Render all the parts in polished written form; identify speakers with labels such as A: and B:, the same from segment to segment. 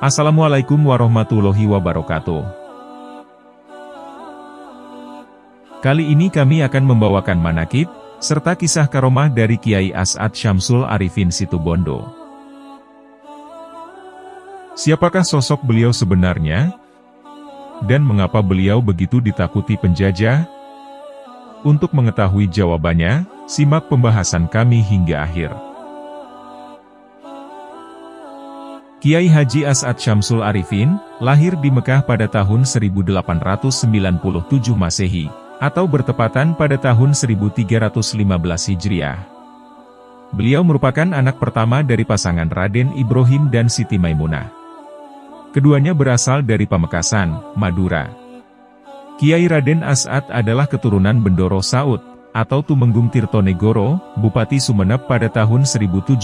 A: Assalamualaikum warahmatullahi wabarakatuh. Kali ini kami akan membawakan manaqib, serta kisah karomah dari Kiai As'ad Syamsul Arifin Situbondo. Siapakah sosok beliau sebenarnya? Dan mengapa beliau begitu ditakuti penjajah? Untuk mengetahui jawabannya, simak pembahasan kami hingga akhir. Kiai Haji As'ad Syamsul Arifin, lahir di Mekah pada tahun 1897 Masehi, atau bertepatan pada tahun 1315 Hijriah. Beliau merupakan anak pertama dari pasangan Raden Ibrahim dan Siti Maimunah. Keduanya berasal dari Pamekasan, Madura. Kiai Raden As'ad adalah keturunan Bendoro Saud, atau Tumenggung Tirtonegoro, Bupati Sumeneb pada tahun 1750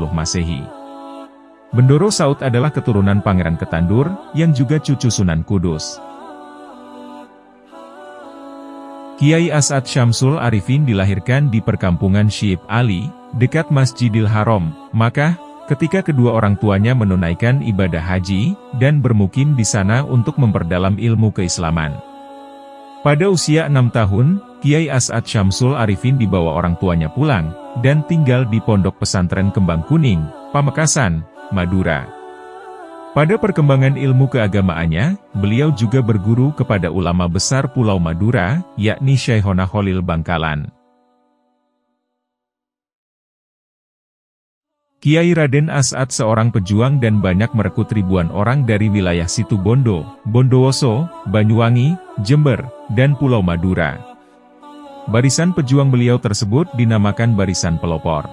A: Masehi. Bendoro Saud adalah keturunan Pangeran Ketandur, yang juga cucu Sunan Kudus. Kiai As'ad Syamsul Arifin dilahirkan di perkampungan Syiib Ali, dekat Masjidil Haram, Makkah, ketika kedua orang tuanya menunaikan ibadah haji, dan bermukim di sana untuk memperdalam ilmu keislaman. Pada usia 6 tahun, Kiai As'ad Syamsul Arifin dibawa orang tuanya pulang, dan tinggal di Pondok Pesantren Kembang Kuning, Pamekasan, Madura. Pada perkembangan ilmu keagamaannya, beliau juga berguru kepada ulama besar Pulau Madura, yakni Syekhona Khalil Bangkalan. Kiai Raden As'ad seorang pejuang dan banyak merekrut ribuan orang dari wilayah Situbondo, Bondowoso, Banyuwangi, Jember, dan Pulau Madura. Barisan pejuang beliau tersebut dinamakan Barisan Pelopor.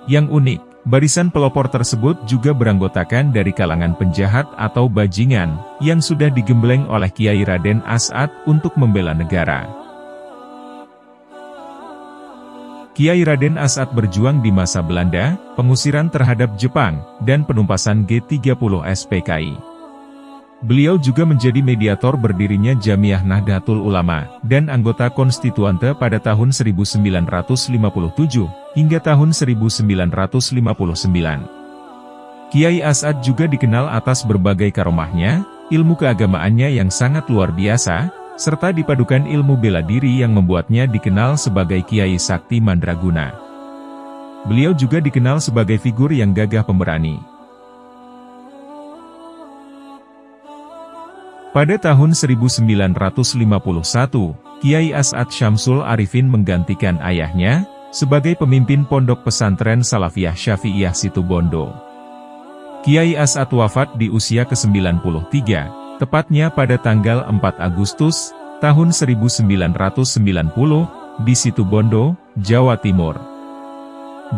A: Yang unik, barisan pelopor tersebut juga beranggotakan dari kalangan penjahat atau bajingan, yang sudah digembleng oleh Kiai Raden As'ad untuk membela negara. Kiai Raden As'ad berjuang di masa Belanda, pengusiran terhadap Jepang, dan penumpasan G30 SPKI. Beliau juga menjadi mediator berdirinya Jamiah Nahdlatul Ulama, dan anggota konstituante pada tahun 1957, hingga tahun 1959. Kiai As'ad juga dikenal atas berbagai karomahnya, ilmu keagamaannya yang sangat luar biasa, serta dipadukan ilmu bela diri yang membuatnya dikenal sebagai Kiai Sakti Mandraguna. Beliau juga dikenal sebagai figur yang gagah pemberani. Pada tahun 1951, Kiai As'ad Syamsul Arifin menggantikan ayahnya, sebagai pemimpin Pondok Pesantren Salafiyah Syafi'iyah Situbondo. Kiai As'ad wafat di usia ke-93, tepatnya pada tanggal 4 Agustus, tahun 1990, di Situbondo, Jawa Timur.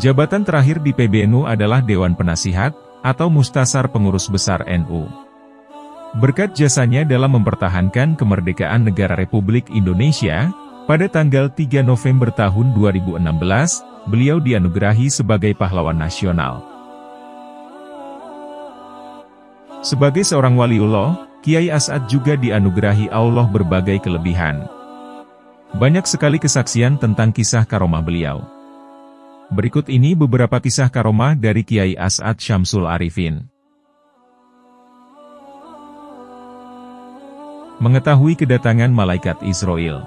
A: Jabatan terakhir di PBNU adalah Dewan Penasihat, atau Mustasar Pengurus Besar NU. Berkat jasanya dalam mempertahankan kemerdekaan negara Republik Indonesia, pada tanggal 3 November tahun 2016, beliau dianugerahi sebagai pahlawan nasional. Sebagai seorang waliullah, Kiai As'ad juga dianugerahi Allah berbagai kelebihan. Banyak sekali kesaksian tentang kisah karomah beliau. Berikut ini beberapa kisah karomah dari Kiai As'ad Syamsul Arifin. Mengetahui kedatangan malaikat Israil.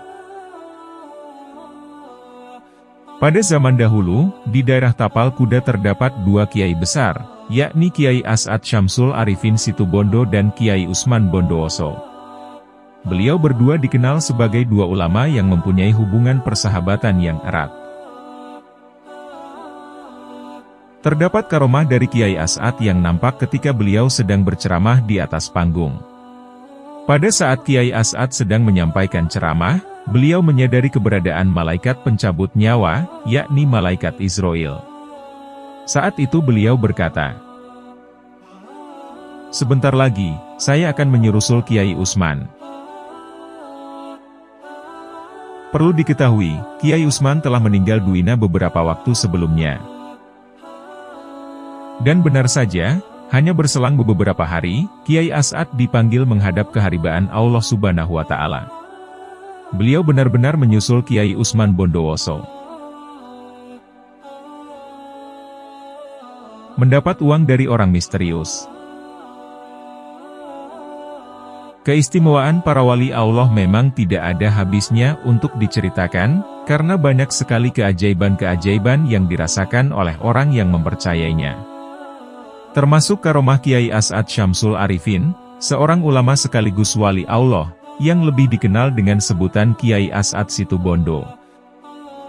A: Pada zaman dahulu, di daerah Tapal Kuda terdapat dua kiai besar, yakni Kiai As'ad Syamsul Arifin Situbondo dan Kiai Usman Bondowoso. Beliau berdua dikenal sebagai dua ulama yang mempunyai hubungan persahabatan yang erat. Terdapat karomah dari Kiai As'ad yang nampak ketika beliau sedang berceramah di atas panggung. Pada saat Kiai As'ad sedang menyampaikan ceramah, beliau menyadari keberadaan malaikat pencabut nyawa, yakni malaikat Israil. Saat itu beliau berkata, "Sebentar lagi, saya akan menyurusul Kiai Usman." Perlu diketahui, Kiai Usman telah meninggal dunia beberapa waktu sebelumnya. Dan benar saja, hanya berselang beberapa hari, Kiai As'ad dipanggil menghadap keharibaan Allah Subhanahu wa Ta'ala. Beliau benar-benar menyusul Kiai Usman Bondowoso. Mendapat uang dari orang misterius. Keistimewaan para wali Allah memang tidak ada habisnya untuk diceritakan, karena banyak sekali keajaiban-keajaiban yang dirasakan oleh orang yang mempercayainya. Termasuk karomah Kiai As'ad Syamsul Arifin, seorang ulama sekaligus wali Allah, yang lebih dikenal dengan sebutan Kiai As'ad Situbondo.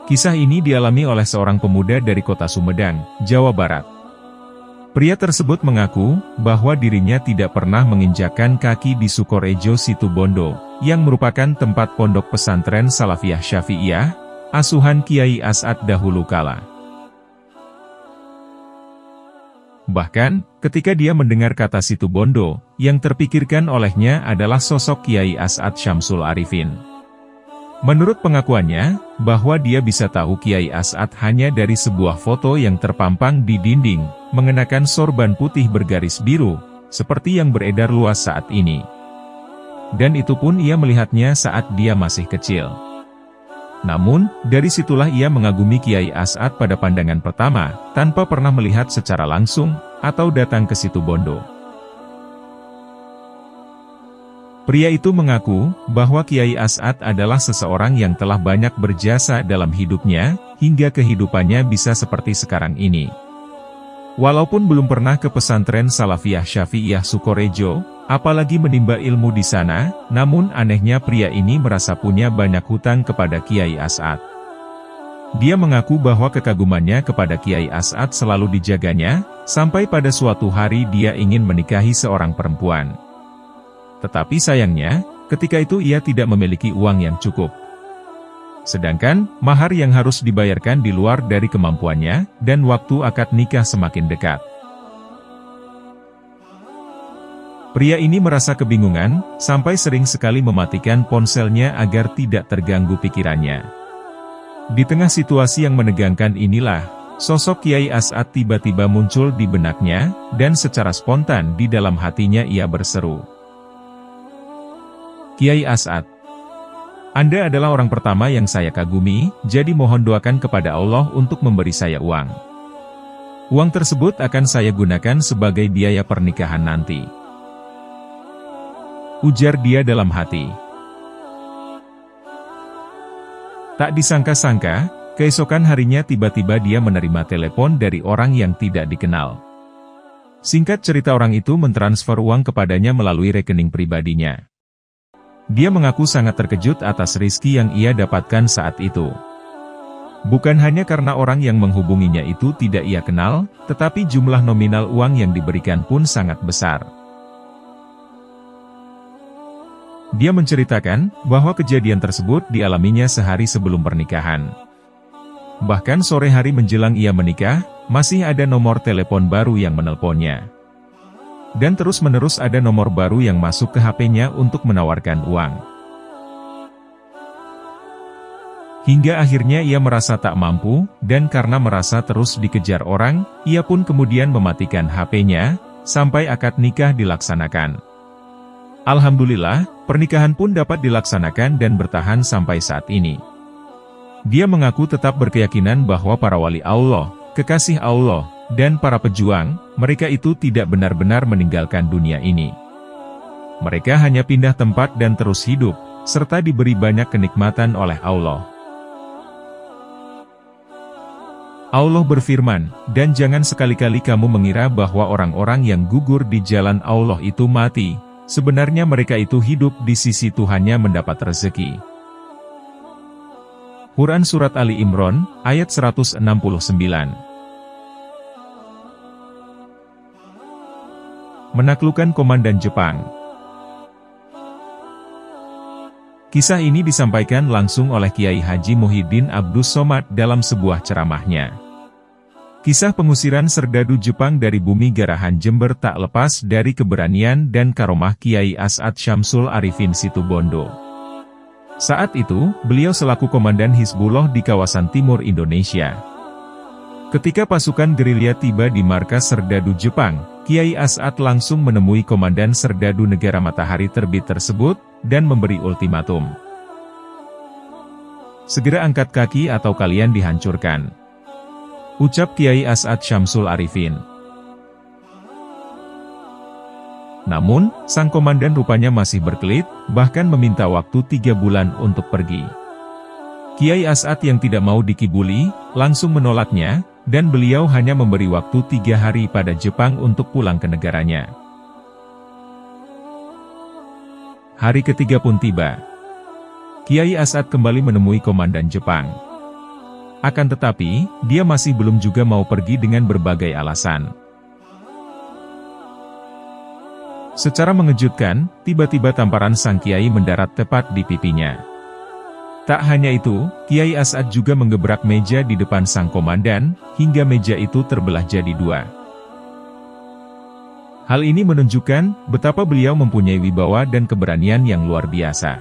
A: Kisah ini dialami oleh seorang pemuda dari kota Sumedang, Jawa Barat. Pria tersebut mengaku bahwa dirinya tidak pernah menginjakkan kaki di Sukorejo Situbondo, yang merupakan tempat pondok pesantren Salafiyah Syafi'iyah, asuhan Kiai As'ad dahulu kala. Bahkan, ketika dia mendengar kata Situbondo, yang terpikirkan olehnya adalah sosok Kiai As'ad Syamsul Arifin. Menurut pengakuannya, bahwa dia bisa tahu Kiai As'ad hanya dari sebuah foto yang terpampang di dinding, mengenakan sorban putih bergaris biru, seperti yang beredar luas saat ini. Dan itu pun ia melihatnya saat dia masih kecil. Namun, dari situlah ia mengagumi Kiai As'ad pada pandangan pertama, tanpa pernah melihat secara langsung, atau datang ke Situbondo. Pria itu mengaku bahwa Kiai As'ad adalah seseorang yang telah banyak berjasa dalam hidupnya, hingga kehidupannya bisa seperti sekarang ini. Walaupun belum pernah ke pesantren Salafiyah Syafi'iyah Sukorejo, apalagi menimba ilmu di sana, namun anehnya pria ini merasa punya banyak hutang kepada Kiai As'ad. Dia mengaku bahwa kekagumannya kepada Kiai As'ad selalu dijaganya, sampai pada suatu hari dia ingin menikahi seorang perempuan. Tetapi sayangnya, ketika itu ia tidak memiliki uang yang cukup. Sedangkan, mahar yang harus dibayarkan di luar dari kemampuannya, dan waktu akad nikah semakin dekat. Pria ini merasa kebingungan, sampai sering sekali mematikan ponselnya agar tidak terganggu pikirannya. Di tengah situasi yang menegangkan inilah, sosok Kiai As'ad tiba-tiba muncul di benaknya, dan secara spontan di dalam hatinya ia berseru. Kiai As'ad, Anda adalah orang pertama yang saya kagumi, jadi mohon doakan kepada Allah untuk memberi saya uang. Uang tersebut akan saya gunakan sebagai biaya pernikahan nanti. Ujar dia dalam hati. Tak disangka-sangka, keesokan harinya tiba-tiba dia menerima telepon dari orang yang tidak dikenal. Singkat cerita, orang itu mentransfer uang kepadanya melalui rekening pribadinya. Dia mengaku sangat terkejut atas rezeki yang ia dapatkan saat itu. Bukan hanya karena orang yang menghubunginya itu tidak ia kenal, tetapi jumlah nominal uang yang diberikan pun sangat besar. Dia menceritakan bahwa kejadian tersebut dialaminya sehari sebelum pernikahan. Bahkan sore hari menjelang ia menikah, masih ada nomor telepon baru yang menelponnya. Dan terus-menerus ada nomor baru yang masuk ke HP-nya untuk menawarkan uang. Hingga akhirnya ia merasa tak mampu, dan karena merasa terus dikejar orang, ia pun kemudian mematikan HP-nya, sampai akad nikah dilaksanakan. Alhamdulillah, pernikahan pun dapat dilaksanakan dan bertahan sampai saat ini. Dia mengaku tetap berkeyakinan bahwa para wali Allah, kekasih Allah, dan para pejuang, mereka itu tidak benar-benar meninggalkan dunia ini. Mereka hanya pindah tempat dan terus hidup, serta diberi banyak kenikmatan oleh Allah. Allah berfirman, dan jangan sekali-kali kamu mengira bahwa orang-orang yang gugur di jalan Allah itu mati, sebenarnya mereka itu hidup di sisi Tuhannya mendapat rezeki. Quran Surat Ali Imran, ayat 169. Menaklukkan komandan Jepang. Kisah ini disampaikan langsung oleh Kiai Haji Muhyiddin Abdus Somad dalam sebuah ceramahnya. Kisah pengusiran serdadu Jepang dari bumi Garahan Jember tak lepas dari keberanian dan karomah Kiai As'ad Syamsul Arifin Situbondo. Saat itu, beliau selaku komandan Hizbullah di kawasan timur Indonesia. Ketika pasukan gerilya tiba di markas serdadu Jepang, Kiai As'ad langsung menemui komandan serdadu negara matahari terbit tersebut, dan memberi ultimatum. Segera angkat kaki atau kalian dihancurkan. Ucap Kiai As'ad Syamsul Arifin. Namun, sang komandan rupanya masih berkelit, bahkan meminta waktu 3 bulan untuk pergi. Kiai As'ad yang tidak mau dikibuli, langsung menolaknya, dan beliau hanya memberi waktu 3 hari pada Jepang untuk pulang ke negaranya. Hari ketiga pun tiba. Kiai As'ad kembali menemui komandan Jepang. Akan tetapi, dia masih belum juga mau pergi dengan berbagai alasan. Secara mengejutkan, tiba-tiba tamparan sang kiai mendarat tepat di pipinya. Tak hanya itu, Kiai As'ad juga menggebrak meja di depan sang komandan, hingga meja itu terbelah jadi 2. Hal ini menunjukkan betapa beliau mempunyai wibawa dan keberanian yang luar biasa.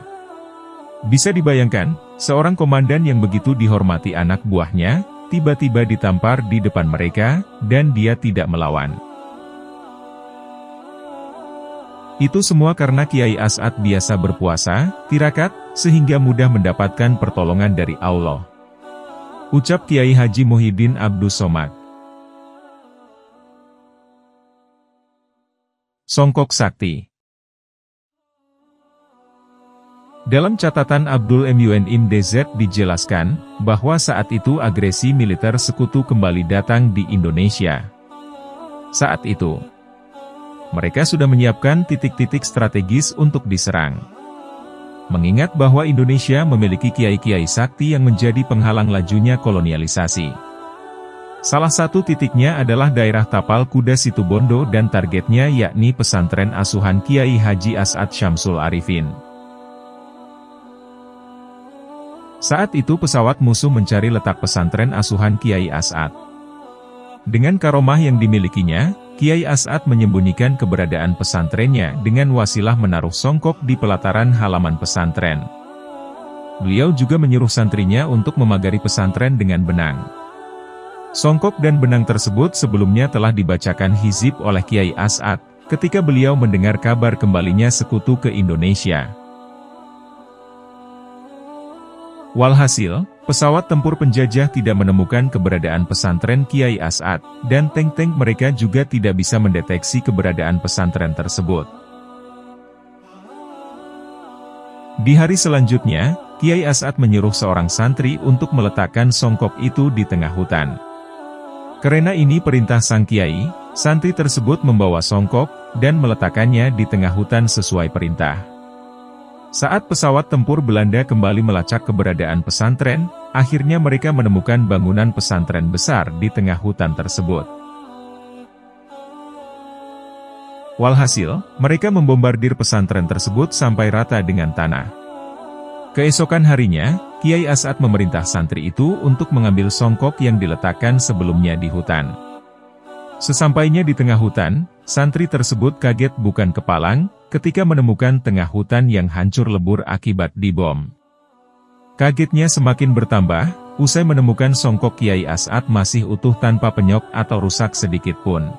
A: Bisa dibayangkan, seorang komandan yang begitu dihormati anak buahnya, tiba-tiba ditampar di depan mereka, dan dia tidak melawan. Itu semua karena Kiai As'ad biasa berpuasa, tirakat, sehingga mudah mendapatkan pertolongan dari Allah. Ucap Kiai Haji Muhyiddin Abdus Somad. Songkok Sakti. Dalam catatan Abdul Munim DZ dijelaskan, bahwa saat itu agresi militer sekutu kembali datang di Indonesia. Saat itu, mereka sudah menyiapkan titik-titik strategis untuk diserang. Mengingat bahwa Indonesia memiliki kiai-kiai sakti yang menjadi penghalang lajunya kolonialisasi. Salah satu titiknya adalah daerah Tapal Kuda Situbondo dan targetnya yakni pesantren asuhan Kiai Haji As'ad Syamsul Arifin. Saat itu pesawat musuh mencari letak pesantren asuhan Kiai As'ad. Dengan karomah yang dimilikinya, Kiai As'ad menyembunyikan keberadaan pesantrennya dengan wasilah menaruh songkok di pelataran halaman pesantren. Beliau juga menyuruh santrinya untuk memagari pesantren dengan benang. Songkok dan benang tersebut sebelumnya telah dibacakan hizib oleh Kiai As'ad, ketika beliau mendengar kabar kembalinya sekutu ke Indonesia. Walhasil, pesawat tempur penjajah tidak menemukan keberadaan pesantren Kiai As'ad, dan tank-tank mereka juga tidak bisa mendeteksi keberadaan pesantren tersebut. Di hari selanjutnya, Kiai As'ad menyuruh seorang santri untuk meletakkan songkok itu di tengah hutan. Karena ini perintah sang kiai, santri tersebut membawa songkok, dan meletakkannya di tengah hutan sesuai perintah. Saat pesawat tempur Belanda kembali melacak keberadaan pesantren, akhirnya mereka menemukan bangunan pesantren besar di tengah hutan tersebut. Walhasil, mereka membombardir pesantren tersebut sampai rata dengan tanah. Keesokan harinya, Kiai As'ad memerintah santri itu untuk mengambil songkok yang diletakkan sebelumnya di hutan. Sesampainya di tengah hutan, santri tersebut kaget bukan kepalang, ketika menemukan tengah hutan yang hancur lebur akibat dibom. Kagetnya semakin bertambah, usai menemukan songkok Kiai As'ad masih utuh tanpa penyok atau rusak sedikit pun.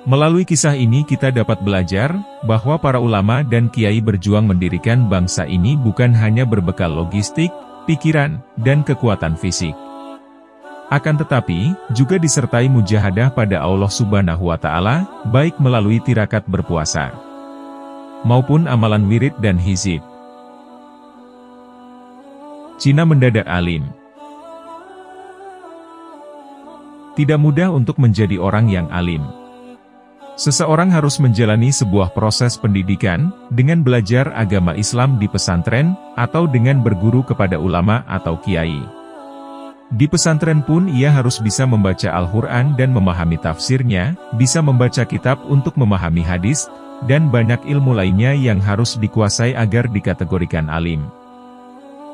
A: Melalui kisah ini kita dapat belajar, bahwa para ulama dan kiai berjuang mendirikan bangsa ini bukan hanya berbekal logistik, pikiran, dan kekuatan fisik. Akan tetapi, juga disertai mujahadah pada Allah Subhanahu wa Ta'ala, baik melalui tirakat berpuasa, maupun amalan wirid dan hizib. Cina mendadak alim. Tidak mudah untuk menjadi orang yang alim. Seseorang harus menjalani sebuah proses pendidikan, dengan belajar agama Islam di pesantren, atau dengan berguru kepada ulama atau kiai. Di pesantren pun ia harus bisa membaca Al-Quran dan memahami tafsirnya, bisa membaca kitab untuk memahami hadis, dan banyak ilmu lainnya yang harus dikuasai agar dikategorikan alim.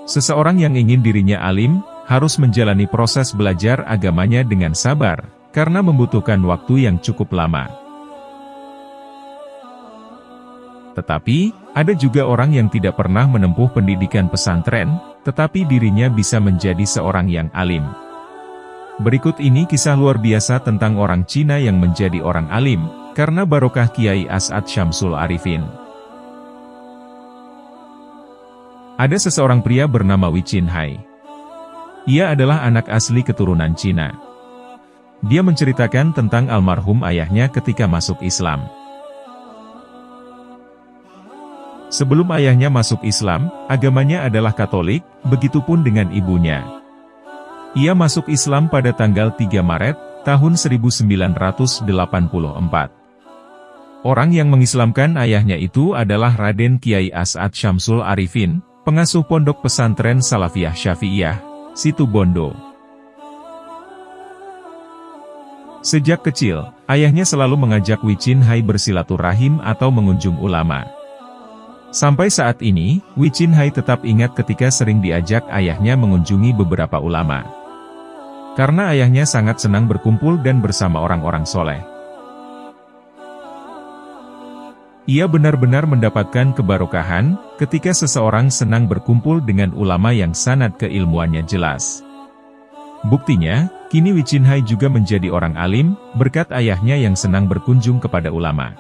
A: Seseorang yang ingin dirinya alim, harus menjalani proses belajar agamanya dengan sabar, karena membutuhkan waktu yang cukup lama. Tetapi, ada juga orang yang tidak pernah menempuh pendidikan pesantren, tetapi dirinya bisa menjadi seorang yang alim. Berikut ini kisah luar biasa tentang orang Cina yang menjadi orang alim, karena barokah Kiai As'ad Syamsul Arifin. Ada seseorang pria bernama Wei Qinhai. Ia adalah anak asli keturunan Cina. dia menceritakan tentang almarhum ayahnya ketika masuk Islam. Sebelum ayahnya masuk Islam, agamanya adalah Katolik, begitupun dengan ibunya. Ia masuk Islam pada tanggal 3 Maret, tahun 1984. Orang yang mengislamkan ayahnya itu adalah Raden Kiai As'ad Syamsul Arifin, pengasuh pondok pesantren Salafiyah Syafi'iyah, Situbondo. Sejak kecil, ayahnya selalu mengajak Wicin Hai bersilaturahim atau mengunjung ulama. Sampai saat ini, Wicin Hai tetap ingat ketika sering diajak ayahnya mengunjungi beberapa ulama. Karena ayahnya sangat senang berkumpul dan bersama orang-orang soleh. Ia benar-benar mendapatkan kebarokahan, ketika seseorang senang berkumpul dengan ulama yang sanad keilmuannya jelas. Buktinya, kini Wicin Hai juga menjadi orang alim, berkat ayahnya yang senang berkunjung kepada ulama.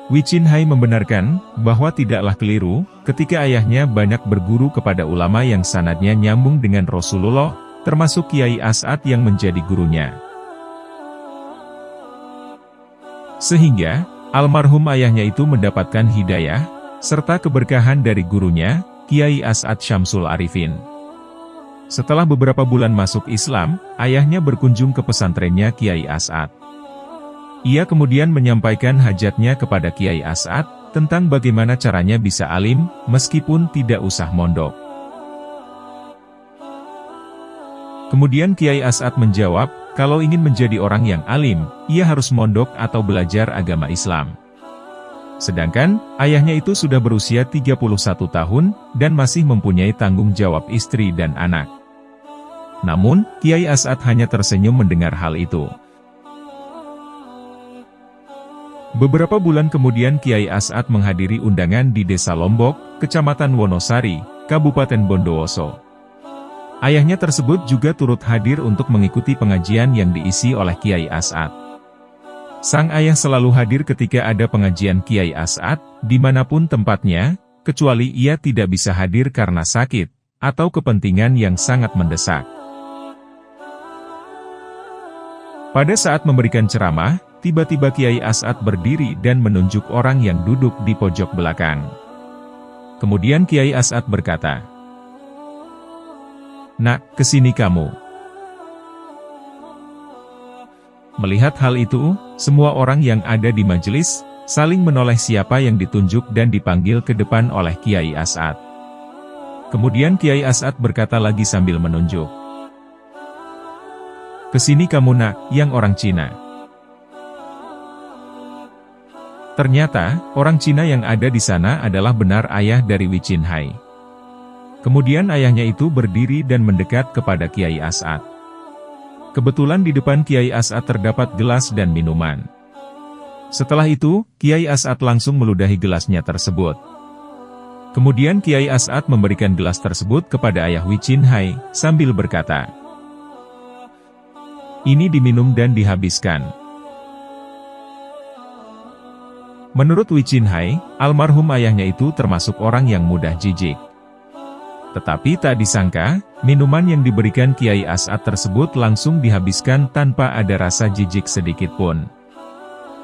A: Wicin Hai membenarkan, bahwa tidaklah keliru, ketika ayahnya banyak berguru kepada ulama yang sanadnya nyambung dengan Rasulullah, termasuk Kiai As'ad yang menjadi gurunya. Sehingga, almarhum ayahnya itu mendapatkan hidayah, serta keberkahan dari gurunya, Kiai As'ad Syamsul Arifin. Setelah beberapa bulan masuk Islam, ayahnya berkunjung ke pesantrennya Kiai As'ad. Ia kemudian menyampaikan hajatnya kepada Kiai As'ad, tentang bagaimana caranya bisa alim, meskipun tidak usah mondok. Kemudian Kiai As'ad menjawab, kalau ingin menjadi orang yang alim, ia harus mondok atau belajar agama Islam. Sedangkan, ayahnya itu sudah berusia 31 tahun, dan masih mempunyai tanggung jawab istri dan anak. Namun, Kiai As'ad hanya tersenyum mendengar hal itu. Beberapa bulan kemudian Kiai As'ad menghadiri undangan di Desa Lombok, Kecamatan Wonosari, Kabupaten Bondowoso. Ayahnya tersebut juga turut hadir untuk mengikuti pengajian yang diisi oleh Kiai As'ad. Sang ayah selalu hadir ketika ada pengajian Kiai As'ad, dimanapun tempatnya, kecuali ia tidak bisa hadir karena sakit, atau kepentingan yang sangat mendesak. Pada saat memberikan ceramah, tiba-tiba Kiai As'ad berdiri dan menunjuk orang yang duduk di pojok belakang. Kemudian Kiai As'ad berkata, "Nak, kesini kamu." Melihat hal itu, semua orang yang ada di majelis, saling menoleh siapa yang ditunjuk dan dipanggil ke depan oleh Kiai As'ad. Kemudian Kiai As'ad berkata lagi sambil menunjuk, "Kesini kamu nak, yang orang Cina." Ternyata, orang Cina yang ada di sana adalah benar ayah dari Wicin Hai. Kemudian ayahnya itu berdiri dan mendekat kepada Kiai As'ad. Kebetulan di depan Kiai As'ad terdapat gelas dan minuman. Setelah itu, Kiai As'ad langsung meludahi gelasnya tersebut. Kemudian Kiai As'ad memberikan gelas tersebut kepada ayah Wicin Hai, sambil berkata, "Ini diminum dan dihabiskan." Menurut Wicin Hai, almarhum ayahnya itu termasuk orang yang mudah jijik. Tetapi tak disangka, minuman yang diberikan Kiai As'ad tersebut langsung dihabiskan tanpa ada rasa jijik sedikit pun.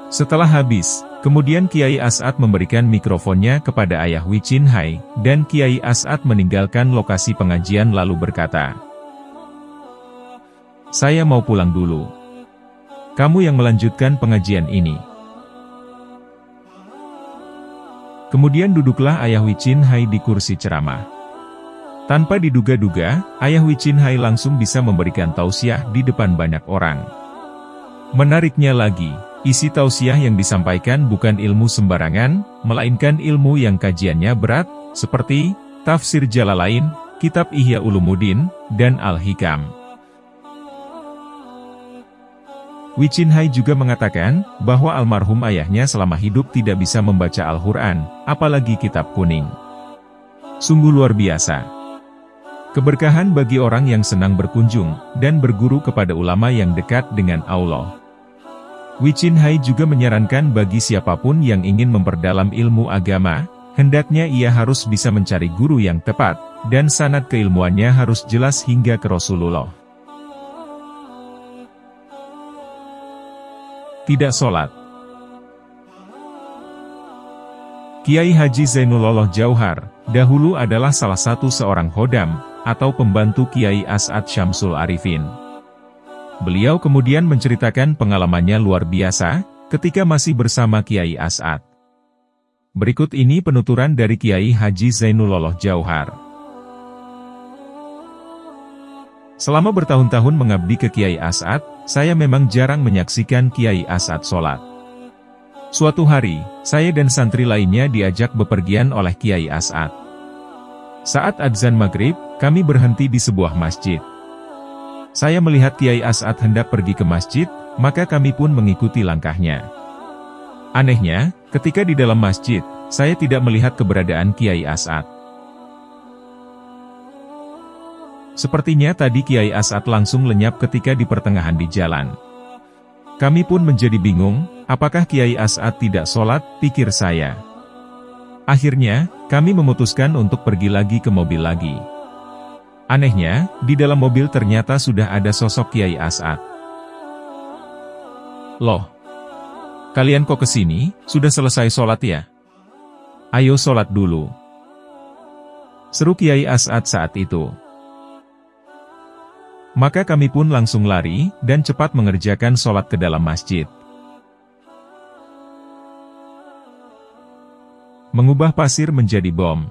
A: Setelah habis, kemudian Kiai As'ad memberikan mikrofonnya kepada ayah Wicin Hai, dan Kiai As'ad meninggalkan lokasi pengajian lalu berkata, "Saya mau pulang dulu. Kamu yang melanjutkan pengajian ini." Kemudian duduklah ayah Wicin Hai di kursi ceramah. Tanpa diduga-duga, ayah Wicin Hai langsung bisa memberikan tausiah di depan banyak orang. Menariknya lagi, isi tausiah yang disampaikan bukan ilmu sembarangan, melainkan ilmu yang kajiannya berat, seperti Tafsir Jalalain, Kitab Ihya Ulumuddin, dan Al-Hikam. Wicin Hai juga mengatakan, bahwa almarhum ayahnya selama hidup tidak bisa membaca Al-Quran, apalagi kitab kuning. Sungguh luar biasa. Keberkahan bagi orang yang senang berkunjung, dan berguru kepada ulama yang dekat dengan Allah. Wicin Hai juga menyarankan bagi siapapun yang ingin memperdalam ilmu agama, hendaknya ia harus bisa mencari guru yang tepat, dan sanad keilmuannya harus jelas hingga ke Rasulullah. tidak sholat. Kiai Haji Zainullah Jauhar, dahulu adalah salah satu seorang khodam, atau pembantu Kiai As'ad Syamsul Arifin. Beliau kemudian menceritakan pengalamannya luar biasa, ketika masih bersama Kiai As'ad. Berikut ini penuturan dari Kiai Haji Zainullah Jauhar. Selama bertahun-tahun mengabdi ke Kiai As'ad, saya memang jarang menyaksikan Kiai As'ad sholat. Suatu hari, saya dan santri lainnya diajak bepergian oleh Kiai As'ad. Saat adzan maghrib, kami berhenti di sebuah masjid. Saya melihat Kiai As'ad hendak pergi ke masjid, maka kami pun mengikuti langkahnya. Anehnya, ketika di dalam masjid, saya tidak melihat keberadaan Kiai As'ad. Sepertinya tadi Kiai As'ad langsung lenyap ketika di pertengahan di jalan. Kami pun menjadi bingung, apakah Kiai As'ad tidak sholat, pikir saya. Akhirnya, kami memutuskan untuk pergi lagi ke mobil lagi. Anehnya, di dalam mobil ternyata sudah ada sosok Kiai As'ad. Loh, kalian kok kesini? Sudah selesai sholat ya? Ayo sholat dulu, seru Kiai As'ad saat itu. Maka kami pun langsung lari, dan cepat mengerjakan sholat ke dalam masjid. Mengubah pasir menjadi bom.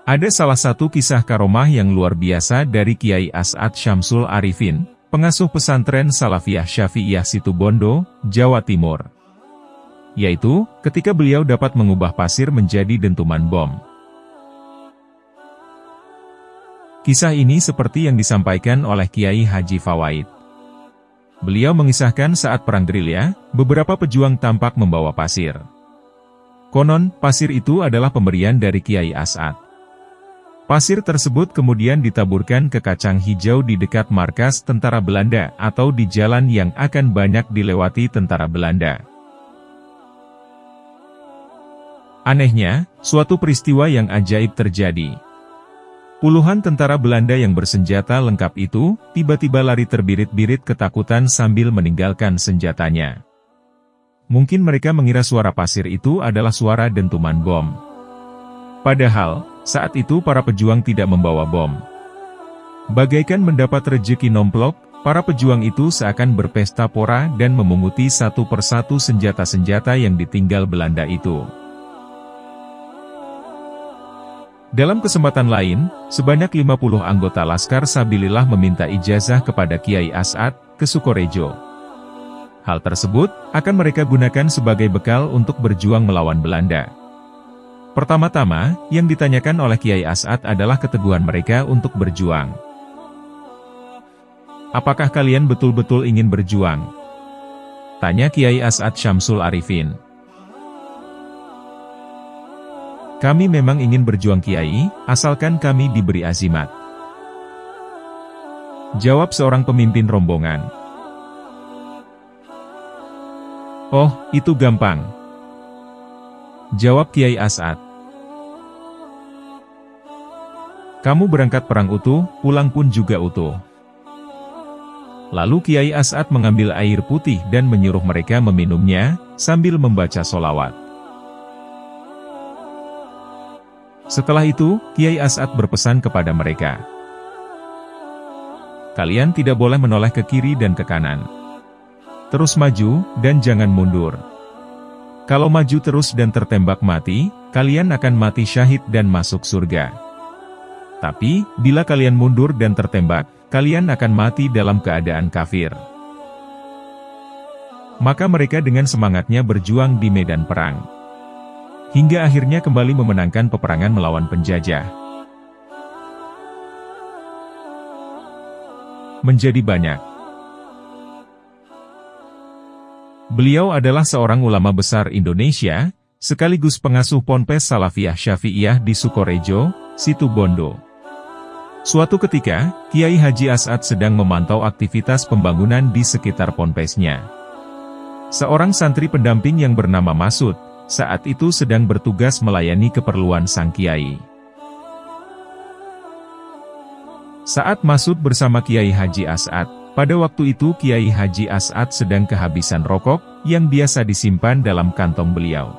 A: Ada salah satu kisah karomah yang luar biasa dari Kiai As'ad Syamsul Arifin, pengasuh pesantren Salafiyah Syafi'iyah Situbondo, Jawa Timur. Yaitu, ketika beliau dapat mengubah pasir menjadi dentuman bom. Kisah ini seperti yang disampaikan oleh Kiai Haji Fawaid. Beliau mengisahkan saat perang gerilya, beberapa pejuang tampak membawa pasir. Konon, pasir itu adalah pemberian dari Kiai As'ad. Pasir tersebut kemudian ditaburkan ke kacang hijau di dekat markas tentara Belanda atau di jalan yang akan banyak dilewati tentara Belanda. Anehnya, suatu peristiwa yang ajaib terjadi. Puluhan tentara Belanda yang bersenjata lengkap itu, tiba-tiba lari terbirit-birit ketakutan sambil meninggalkan senjatanya. Mungkin mereka mengira suara pasir itu adalah suara dentuman bom. Padahal, saat itu para pejuang tidak membawa bom. Bagaikan mendapat rejeki nomplok, para pejuang itu seakan berpesta pora dan memunguti satu persatu senjata-senjata yang ditinggal Belanda itu. Dalam kesempatan lain, sebanyak 50 anggota Laskar Sabilillah meminta ijazah kepada Kiai As'ad ke Sukorejo. Hal tersebut akan mereka gunakan sebagai bekal untuk berjuang melawan Belanda. Pertama-tama, yang ditanyakan oleh Kiai As'ad adalah keteguhan mereka untuk berjuang. Apakah kalian betul-betul ingin berjuang? Tanya Kiai As'ad Syamsul Arifin. Kami memang ingin berjuang Kiai, asalkan kami diberi azimat. Jawab seorang pemimpin rombongan. Oh, itu gampang. Jawab Kiai As'ad. Kamu berangkat perang utuh, pulang pun juga utuh. Lalu Kiai As'ad mengambil air putih dan menyuruh mereka meminumnya, sambil membaca sholawat. Setelah itu, Kiai As'ad berpesan kepada mereka. Kalian tidak boleh menoleh ke kiri dan ke kanan. Terus maju, dan jangan mundur. Kalau maju terus dan tertembak mati, kalian akan mati syahid dan masuk surga. Tapi, bila kalian mundur dan tertembak, kalian akan mati dalam keadaan kafir. Maka mereka dengan semangatnya berjuang di medan perang. Hingga akhirnya kembali memenangkan peperangan melawan penjajah. Menjadi banyak. Beliau adalah seorang ulama besar Indonesia, sekaligus pengasuh Ponpes Salafiyah Syafi'iyah di Sukorejo, Situbondo. Suatu ketika, Kiai Haji As'ad sedang memantau aktivitas pembangunan di sekitar ponpesnya. Seorang santri pendamping yang bernama Masud, saat itu sedang bertugas melayani keperluan sang kiai. Saat Masud bersama Kiai Haji As'ad, Pada waktu itu Kiai Haji As'ad sedang kehabisan rokok, yang biasa disimpan dalam kantong beliau.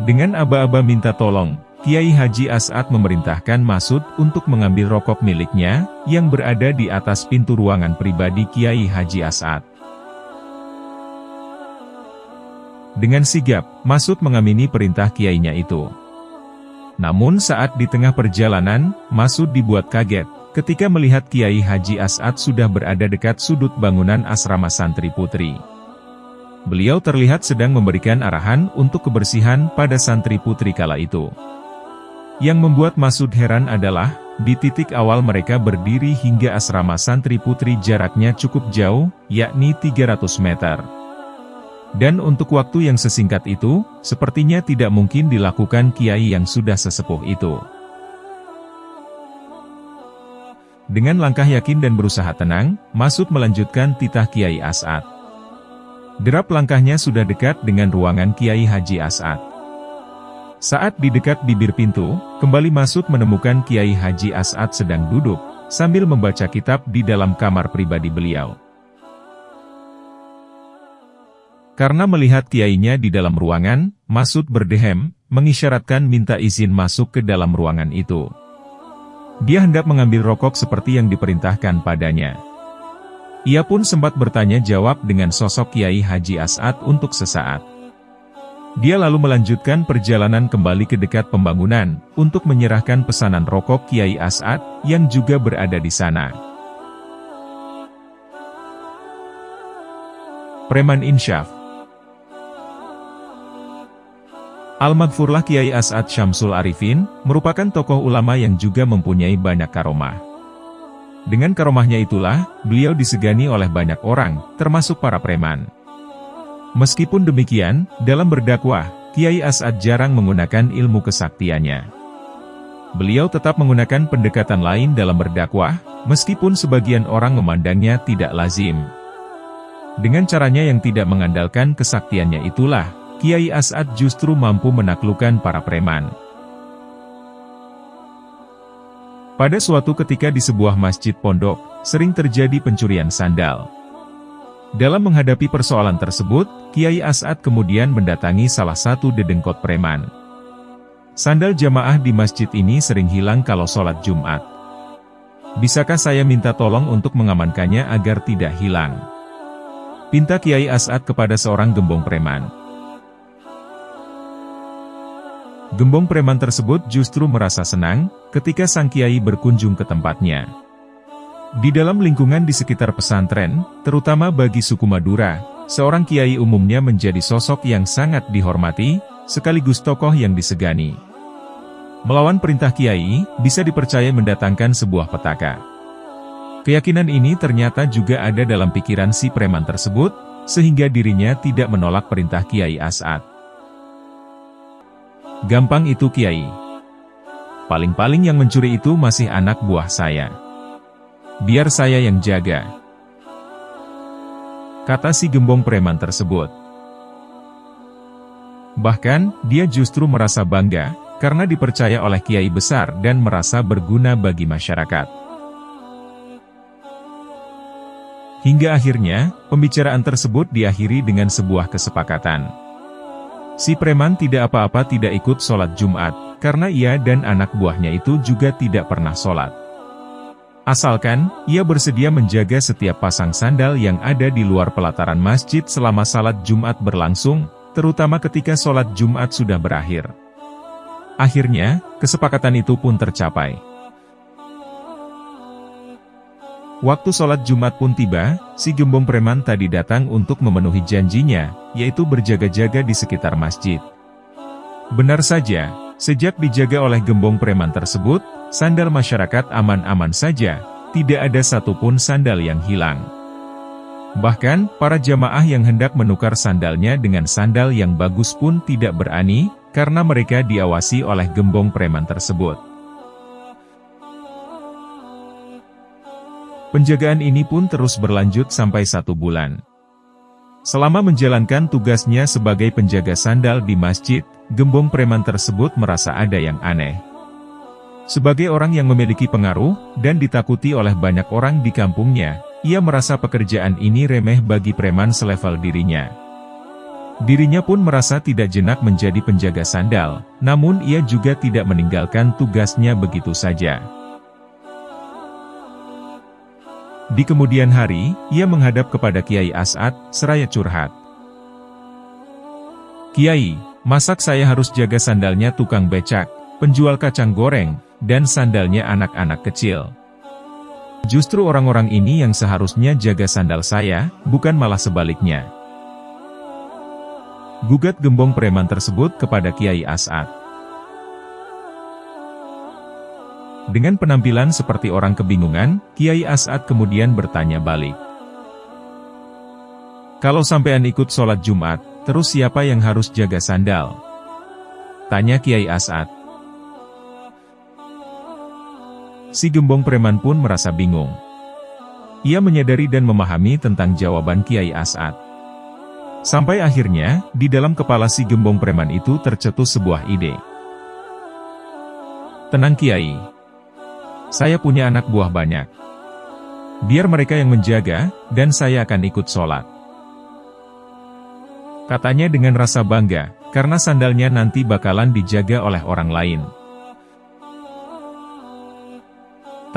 A: Dengan aba-aba minta tolong, Kiai Haji As'ad memerintahkan Masud untuk mengambil rokok miliknya, yang berada di atas pintu ruangan pribadi Kiai Haji As'ad. Dengan sigap, Masud mengamini perintah kiainya itu. Namun saat di tengah perjalanan, Masud dibuat kaget, ketika melihat Kiai Haji As'ad sudah berada dekat sudut bangunan asrama santri putri. Beliau terlihat sedang memberikan arahan untuk kebersihan pada santri putri kala itu. Yang membuat Masud heran adalah, di titik awal mereka berdiri hingga asrama santri putri jaraknya cukup jauh, yakni 300 meter. Dan untuk waktu yang sesingkat itu, sepertinya tidak mungkin dilakukan kiai yang sudah sesepuh itu. Dengan langkah yakin dan berusaha tenang, Masud melanjutkan titah Kiai As'ad. Derap langkahnya sudah dekat dengan ruangan Kiai Haji As'ad. Saat di dekat bibir pintu, kembali Masud menemukan Kiai Haji As'ad sedang duduk, sambil membaca kitab di dalam kamar pribadi beliau. Karena melihat kiainya di dalam ruangan, Masud berdehem, mengisyaratkan minta izin masuk ke dalam ruangan itu. Dia hendak mengambil rokok seperti yang diperintahkan padanya. Ia pun sempat bertanya jawab dengan sosok Kiai Haji As'ad untuk sesaat. Dia lalu melanjutkan perjalanan kembali ke dekat pembangunan, untuk menyerahkan pesanan rokok Kiai As'ad, yang juga berada di sana. Preman Insyaf. Al-Maghfurlah Kiai As'ad Syamsul Arifin, merupakan tokoh ulama yang juga mempunyai banyak karomah. Dengan karomahnya itulah, beliau disegani oleh banyak orang, termasuk para preman. Meskipun demikian, dalam berdakwah, Kiai As'ad jarang menggunakan ilmu kesaktiannya. Beliau tetap menggunakan pendekatan lain dalam berdakwah, meskipun sebagian orang memandangnya tidak lazim. Dengan caranya yang tidak mengandalkan kesaktiannya itulah, Kiai As'ad justru mampu menaklukkan para preman. Pada suatu ketika di sebuah masjid pondok, sering terjadi pencurian sandal. Dalam menghadapi persoalan tersebut, Kiai As'ad kemudian mendatangi salah satu dedengkot preman. Sandal jamaah di masjid ini sering hilang kalau sholat Jumat. Bisakah saya minta tolong untuk mengamankannya agar tidak hilang? Pinta Kiai As'ad kepada seorang gembong preman. Gembong preman tersebut justru merasa senang, ketika sang kiai berkunjung ke tempatnya. Di dalam lingkungan di sekitar pesantren, terutama bagi suku Madura, seorang kiai umumnya menjadi sosok yang sangat dihormati, sekaligus tokoh yang disegani. Melawan perintah kiai, bisa dipercaya mendatangkan sebuah petaka. Keyakinan ini ternyata juga ada dalam pikiran si preman tersebut, sehingga dirinya tidak menolak perintah Kiai As'ad. Gampang itu kiai. Paling-paling yang mencuri itu masih anak buah saya. Biar saya yang jaga, kata si gembong preman tersebut. Bahkan, dia justru merasa bangga, karena dipercaya oleh kiai besar dan merasa berguna bagi masyarakat. Hingga akhirnya, pembicaraan tersebut diakhiri dengan sebuah kesepakatan. Si preman tidak apa-apa tidak ikut sholat Jumat, karena ia dan anak buahnya itu juga tidak pernah sholat. Asalkan, ia bersedia menjaga setiap pasang sandal yang ada di luar pelataran masjid selama salat Jumat berlangsung, terutama ketika sholat Jumat sudah berakhir. Akhirnya, kesepakatan itu pun tercapai. Waktu sholat Jumat pun tiba, si gembong preman tadi datang untuk memenuhi janjinya, yaitu berjaga-jaga di sekitar masjid. Benar saja, sejak dijaga oleh gembong preman tersebut, sandal masyarakat aman-aman saja, tidak ada satupun sandal yang hilang. Bahkan, para jamaah yang hendak menukar sandalnya dengan sandal yang bagus pun tidak berani, karena mereka diawasi oleh gembong preman tersebut. Penjagaan ini pun terus berlanjut sampai 1 bulan. Selama menjalankan tugasnya sebagai penjaga sandal di masjid, gembong preman tersebut merasa ada yang aneh. Sebagai orang yang memiliki pengaruh, dan ditakuti oleh banyak orang di kampungnya, ia merasa pekerjaan ini remeh bagi preman selevel dirinya. Dirinya pun merasa tidak jenak menjadi penjaga sandal, namun ia juga tidak meninggalkan tugasnya begitu saja. Di kemudian hari, ia menghadap kepada Kiai As'ad, seraya curhat. "Kiai, masak saya harus jaga sandalnya tukang becak, penjual kacang goreng, dan sandalnya anak-anak kecil. Justru orang-orang ini yang seharusnya jaga sandal saya, bukan malah sebaliknya." Gugat gembong preman tersebut kepada Kiai As'ad. Dengan penampilan seperti orang kebingungan, Kiai As'ad kemudian bertanya balik. "Kalau sampean ikut sholat Jumat, terus siapa yang harus jaga sandal?" tanya Kiai As'ad. Si gembong preman pun merasa bingung. Ia menyadari dan memahami tentang jawaban Kiai As'ad. Sampai akhirnya, di dalam kepala si gembong preman itu tercetus sebuah ide. "Tenang Kiai. Saya punya anak buah banyak. Biar mereka yang menjaga, dan saya akan ikut sholat," katanya dengan rasa bangga, karena sandalnya nanti bakalan dijaga oleh orang lain.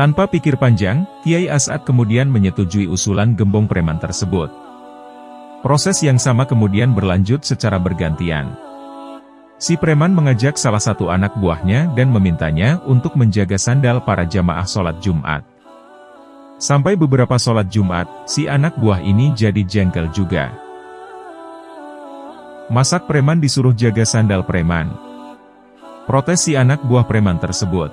A: Tanpa pikir panjang, Kiai As'ad kemudian menyetujui usulan gembong preman tersebut. Proses yang sama kemudian berlanjut secara bergantian. Si preman mengajak salah satu anak buahnya dan memintanya untuk menjaga sandal para jamaah sholat Jumat. Sampai beberapa sholat Jumat, si anak buah ini jadi jengkel juga. Masak preman disuruh jaga sandal preman. Protes si anak buah preman tersebut.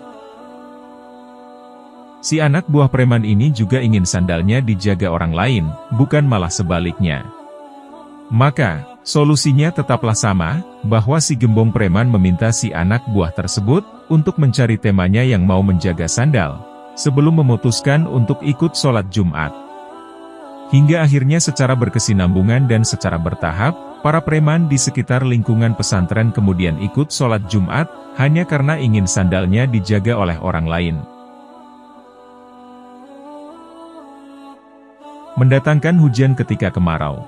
A: Si anak buah preman ini juga ingin sandalnya dijaga orang lain, bukan malah sebaliknya. Maka, solusinya tetaplah sama, bahwa si gembong preman meminta si anak buah tersebut untuk mencari temannya yang mau menjaga sandal, sebelum memutuskan untuk ikut sholat Jumat. Hingga akhirnya secara berkesinambungan dan secara bertahap, para preman di sekitar lingkungan pesantren kemudian ikut sholat Jumat, hanya karena ingin sandalnya dijaga oleh orang lain. Mendatangkan hujan ketika kemarau.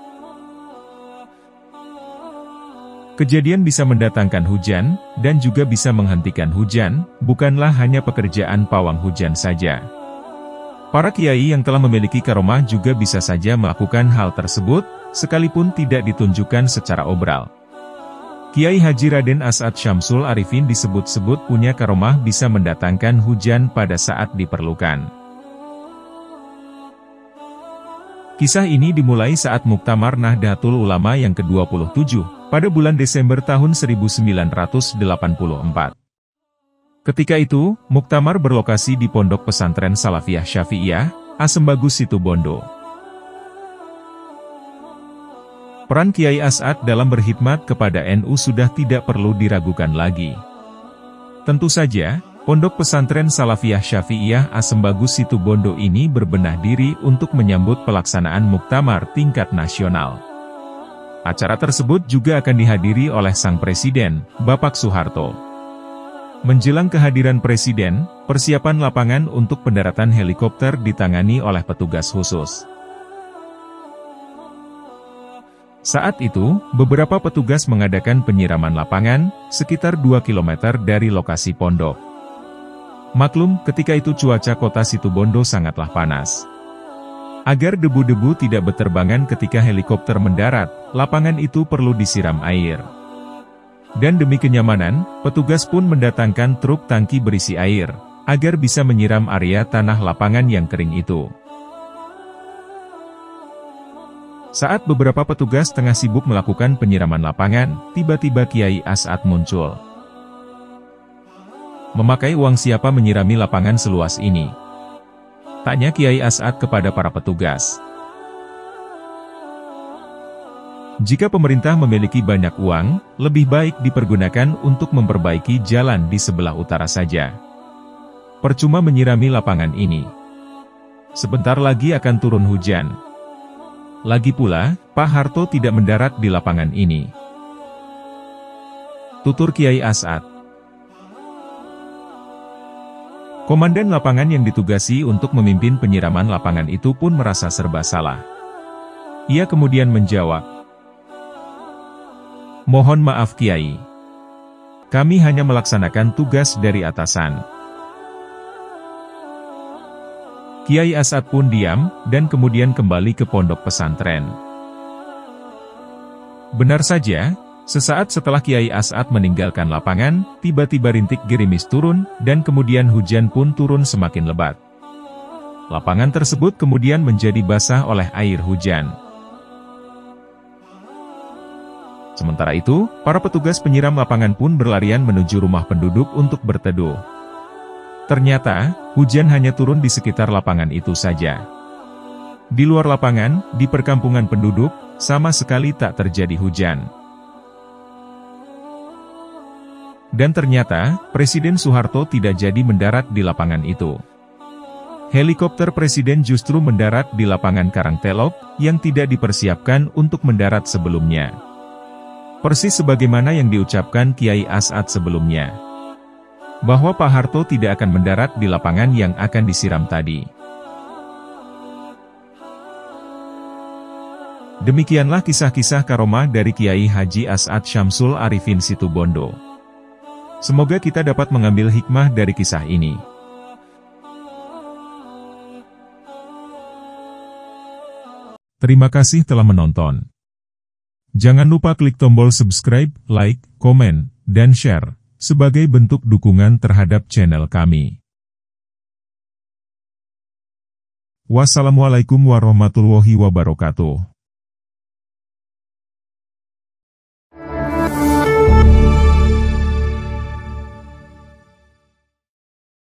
A: Kejadian bisa mendatangkan hujan, dan juga bisa menghentikan hujan, bukanlah hanya pekerjaan pawang hujan saja. Para kiai yang telah memiliki karomah juga bisa saja melakukan hal tersebut, sekalipun tidak ditunjukkan secara obral. Kiai Haji Raden As'ad Syamsul Arifin disebut-sebut punya karomah bisa mendatangkan hujan pada saat diperlukan. Kisah ini dimulai saat Muktamar Nahdlatul Ulama yang ke-27, pada bulan Desember tahun 1984. Ketika itu, Muktamar berlokasi di Pondok Pesantren Salafiyah Syafi'iyah, Asembagus Situbondo. Peran Kiai As'ad dalam berkhidmat kepada NU sudah tidak perlu diragukan lagi. Tentu saja, Pondok Pesantren Salafiyah Syafi'iyah Asembagus Situbondo ini berbenah diri untuk menyambut pelaksanaan Muktamar tingkat nasional. Acara tersebut juga akan dihadiri oleh Sang Presiden, Bapak Soeharto. Menjelang kehadiran Presiden, persiapan lapangan untuk pendaratan helikopter ditangani oleh petugas khusus. Saat itu, beberapa petugas mengadakan penyiraman lapangan, sekitar 2 km dari lokasi pondok. Maklum, ketika itu cuaca kota Situbondo sangatlah panas. Agar debu-debu tidak berterbangan ketika helikopter mendarat, lapangan itu perlu disiram air. Dan demi kenyamanan, petugas pun mendatangkan truk tangki berisi air, agar bisa menyiram area tanah lapangan yang kering itu. Saat beberapa petugas tengah sibuk melakukan penyiraman lapangan, tiba-tiba Kiai As'ad muncul. "Memakai uang siapa menyirami lapangan seluas ini?" tanya Kiai As'ad kepada para petugas. "Jika pemerintah memiliki banyak uang, lebih baik dipergunakan untuk memperbaiki jalan di sebelah utara saja. Percuma menyirami lapangan ini. Sebentar lagi akan turun hujan. Lagi pula, Pak Harto tidak mendarat di lapangan ini," tutur Kiai As'ad. Komandan lapangan yang ditugasi untuk memimpin penyiraman lapangan itu pun merasa serba salah. Ia kemudian menjawab, "Mohon maaf Kiai. Kami hanya melaksanakan tugas dari atasan." Kiai As'ad pun diam, dan kemudian kembali ke pondok pesantren. Benar saja, sesaat setelah Kiai As'ad meninggalkan lapangan, tiba-tiba rintik gerimis turun, dan kemudian hujan pun turun semakin lebat. Lapangan tersebut kemudian menjadi basah oleh air hujan. Sementara itu, para petugas penyiram lapangan pun berlarian menuju rumah penduduk untuk berteduh. Ternyata, hujan hanya turun di sekitar lapangan itu saja. Di luar lapangan, di perkampungan penduduk, sama sekali tak terjadi hujan. Dan ternyata, Presiden Soeharto tidak jadi mendarat di lapangan itu. Helikopter Presiden justru mendarat di lapangan Karangtelok, yang tidak dipersiapkan untuk mendarat sebelumnya. Persis sebagaimana yang diucapkan Kiai As'ad sebelumnya, bahwa Pak Harto tidak akan mendarat di lapangan yang akan disiram tadi. Demikianlah kisah-kisah karomah dari Kiai Haji As'ad Syamsul Arifin Situbondo. Semoga kita dapat mengambil hikmah dari kisah ini. Terima kasih telah menonton. Jangan lupa klik tombol subscribe, like, komen, dan share, sebagai bentuk dukungan terhadap channel kami. Wassalamualaikum warahmatullahi wabarakatuh.